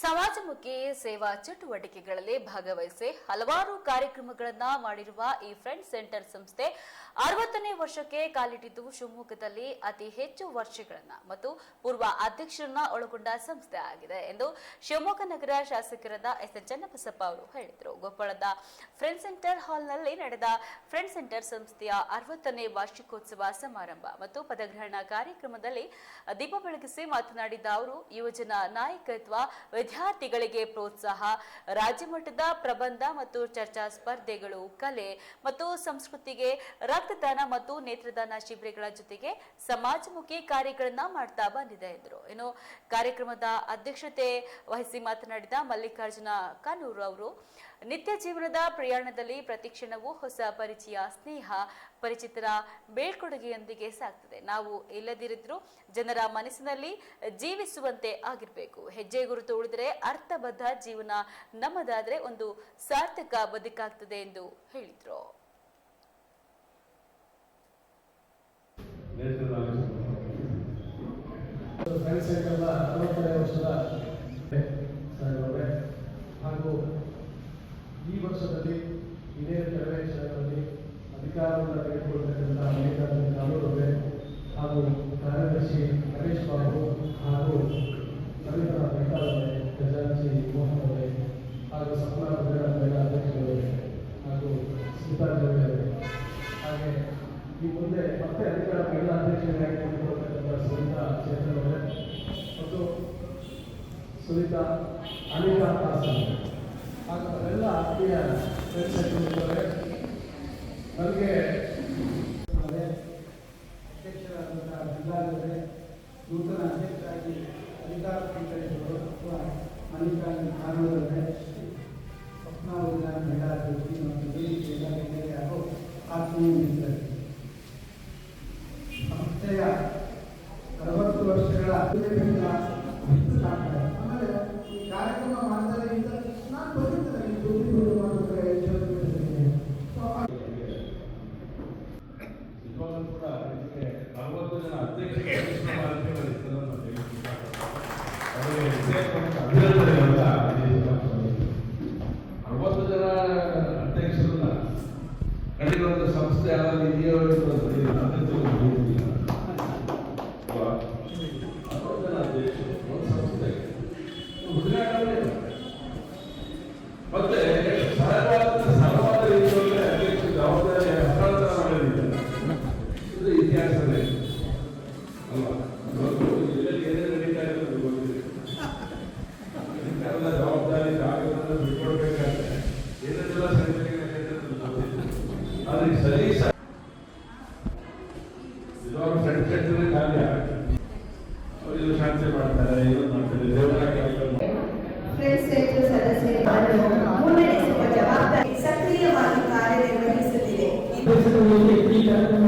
ಸಮಾಜಮುಖಿ ಸೇವಾ ಚಟುವಟಿಕೆಗಳಲ್ಲಿ ಭಾಗವಹಿಸಿ ಹಲವಾರು ಕಾರ್ಯಕ್ರಮಗಳನ್ನು ಮಾಡಿರುವ ಈ ಫ್ರೆಂಡ್ ಸೆಂಟರ್ ಸಂಸ್ಥೆ 60ನೇ ವರ್ಷಕ್ಕೆ ಕಾಲಿಟ್ಟಿದ್ದು ಶಿವಮೊಗ್ಗದಲ್ಲಿ ಅತಿ ಹೆಚ್ಚು ವರ್ಷಗಳನ್ನ ಮತ್ತು ಪೂರ್ವ ಅಧ್ಯಕ್ಷರನ್ನ ಒಳಗೊಂಡ ಸಂಸ್ಥೆ ಆಗಿದೆ ಎಂದು ಶಿವಮೊಗ್ಗ ನಗರ ಶಾಸಕರಾದ ಎಸ್ ಎನ್ ಚನ್ನಬಸಪ್ಪ ಅವರು ಹೇಳಿದರು. ಗೋಪಾಳದ ಫ್ರೆಂಡ್ ಸೆಂಟರ್ ಹಾಲ್ನಲ್ಲಿ ನಡೆದ ಫ್ರೆಂಡ್ ಸೆಂಟರ್ ಸಂಸ್ಥೆಯ 60ನೇ ವಾರ್ಷಿಕೋತ್ಸವ ಸಮಾರಂಭ ಮತ್ತು ಪದಗ್ರಹಣ ಕಾರ್ಯಕ್ರಮದಲ್ಲಿ ದೀಪ ಬೆಳಗಿಸಿ ಮಾತನಾಡಿದ ಅವರು ಯುವಜನ ನಾಯಕತ್ವ, ವಿದ್ಯಾರ್ಥಿಗಳಿಗೆ ಪ್ರೋತ್ಸಾಹ, ರಾಜ್ಯ ಮಟ್ಟದ ಪ್ರಬಂಧ ಮತ್ತು ಚರ್ಚಾ ಸ್ಪರ್ಧೆಗಳು, ಕಲೆ ಮತ್ತು ಸಂಸ್ಕೃತಿಗೆ ರಕ್ತದಾನ ಮತ್ತು ನೇತ್ರದಾನ ಶಿಬಿರಗಳ ಜೊತೆಗೆ ಸಮಾಜಮುಖಿ ಕಾರ್ಯಗಳನ್ನ ಮಾಡ್ತಾ ಬಂದಿದೆ ಎಂದರು. ಇನ್ನು ಕಾರ್ಯಕ್ರಮದ ಅಧ್ಯಕ್ಷತೆ ವಹಿಸಿ ಮಾತನಾಡಿದ ಮಲ್ಲಿಕಾರ್ಜುನ ಕಾನೂರು ಅವರು ನಿತ್ಯ ಜೀವನದ ಪ್ರಯಾಣದಲ್ಲಿ ಪ್ರತಿ ಕ್ಷಣವೂ ಹೊಸ ಪರಿಚಯ, ಸ್ನೇಹ, ಪರಿಚಿತರ ಬೀಳ್ಕೊಡುಗೆಯೊಂದಿಗೆ ಸಾಗ್ತದೆ. ನಾವು ಇಲ್ಲದಿರಿದ್ರೂ ಜನರ ಮನಸ್ಸಿನಲ್ಲಿ ಜೀವಿಸುವಂತೆ ಆಗಿರಬೇಕು. ಹೆಜ್ಜೆ ಗುರುತು ಉಳಿದರೆ ಅರ್ಥಬದ್ಧ ಜೀವನ ನಮ್ಮದಾದ್ರೆ ಒಂದು ಸಾರ್ಥಕ ಬದುಕಾಗ್ತದೆ ಎಂದು ಹೇಳಿದ್ರು. ಹಾಗೂ ಈ ವರ್ಷದಲ್ಲಿ ಇದೇ ಕೆಲವೇ ಕ್ಷಣಗಳಲ್ಲಿ ಅಧಿಕಾರವನ್ನು ತೆಗೆದುಕೊಳ್ಳತಕ್ಕಂಥ ಮಲ್ಲಿಕಾರ್ಜುನ ಕಾನೂರು ಹಾಗೂ ಕಾರ್ಯದರ್ಶಿ ಗಣೇಶ್ ಬಾಬು ಹಾಗೂ ನವೀನ ಬೇಕಾದವರೇ, ಖಜಾಂಚಿ ಮೋಹನ್ ಅವರೇ ಹಾಗೂ ಸಪ್ನ ಮಹಿಳಾ ಅಧ್ಯಕ್ಷರವರೇ ಹಾಗೂ ಸೀತಾರಾಮಯ್ಯ ಅವರೇ, ಹಾಗೆ ಈ ಮುಂದೆ ಮತ್ತೆ ಅಧಿಕಾರ ಮಹಿಳಾ ಅಧ್ಯಕ್ಷರಾಗಿ ಕೊಟ್ಟಿರತಕ್ಕಂಥ ಸುನೀತಾ ಚೇತನ್ ಅವರೇ ಮತ್ತು ಸುನೀತಾ ಅನಿತಾ ಹಾಸನ್ ಹಾಗೂ ಅವೆಲ್ಲ ಆತ್ಮೀಯ ಫ್ರೆಂಡ್ಸ್ ನನಗೆ ಅಧ್ಯಕ್ಷರಾದಂತಹ ಜಿಲ್ಲಾಧಿಕಾರಿ ನೂತನ ಅಧ್ಯಕ್ಷರಾಗಿ ಅಧಿಕಾರ ಸ್ವೀಕರಿಸಿದರು ಅಥವಾ ಮಲ್ಲಿಕಾರ್ಜುನ ಕಾನೂರವರೇ, ಸ್ವಪ್ನ ಮಹಿಳಾ ಅಧ್ಯಕ್ಷಿ ಮತ್ತು ವೇದಿಕೆ ಹಾಗೂ ಆತ್ಮೀಯ ಮಿತ್ರರು, ಸಂಸ್ಥೆಯ 60 ವರ್ಷಗಳ ಆಮೇಲೆ ಈ ಕಾರ್ಯಕ್ರಮ ಮಾಡ್ತಾರೆ ನಾನು ಬಂದಿದ್ದೇನೆ ಕೂಡ 40 ಜನ ಅಧ್ಯಕ್ಷರನ್ನ ಕಂಡಿರುವಂತ ಸಂಸ್ಥೆ ಯಾವ್ದು ಇದೆಯೋ ಮತ್ತೆ ಸರಳವಾದ ರೀತಿಯಲ್ಲಿ ಅಧ್ಯಕ್ಷ ಜವಾಬ್ದಾರಿ ಹಸ್ತಾಂತರ ಮಾಡಿದ್ದಾರೆ. ಇದು ಇತಿಹಾಸವೇ ಅಲ್ವಾ? ಎಲ್ಲೆಲ್ಲಿ ಏನೇನು ನಡೀತಾ ಇರೋದು ಗೊತ್ತಿದೆ. ಸರ್ಕಾರದ ಜವಾಬ್ದಾರಿ ಜಾಗಗಳನ್ನು ಬಿಟ್ಕೊಡ್ಬೇಕಾದ್ರೆ ಏನೆಲ್ಲ ಸಂಘಟನೆ ಗೊತ್ತಿದೆ. ಆದ್ರೆ ಸರಿ ಇವಾಗ ಫ್ರೆಂಡ್ ಸೆಂಟರ್ ಕಾರ್ಯ ಅವರು ಶಾಂತಿ ಮಾಡ್ತಾರೆ, ಏನು ಮಾಡ್ತಾರೆ, ದೇವರ ಕಾರ್ಯಕ್ರಮ ಮುನ್ನಡೆಸುವ ಜವಾಬ್ದಾರಿ ಸಕ್ರಿಯವಾಗಿ ಕಾರ್ಯನಿರ್ವಹಿಸುತ್ತಿದೆ. ಈ ಕಾರ್ಯಕ್ರಮ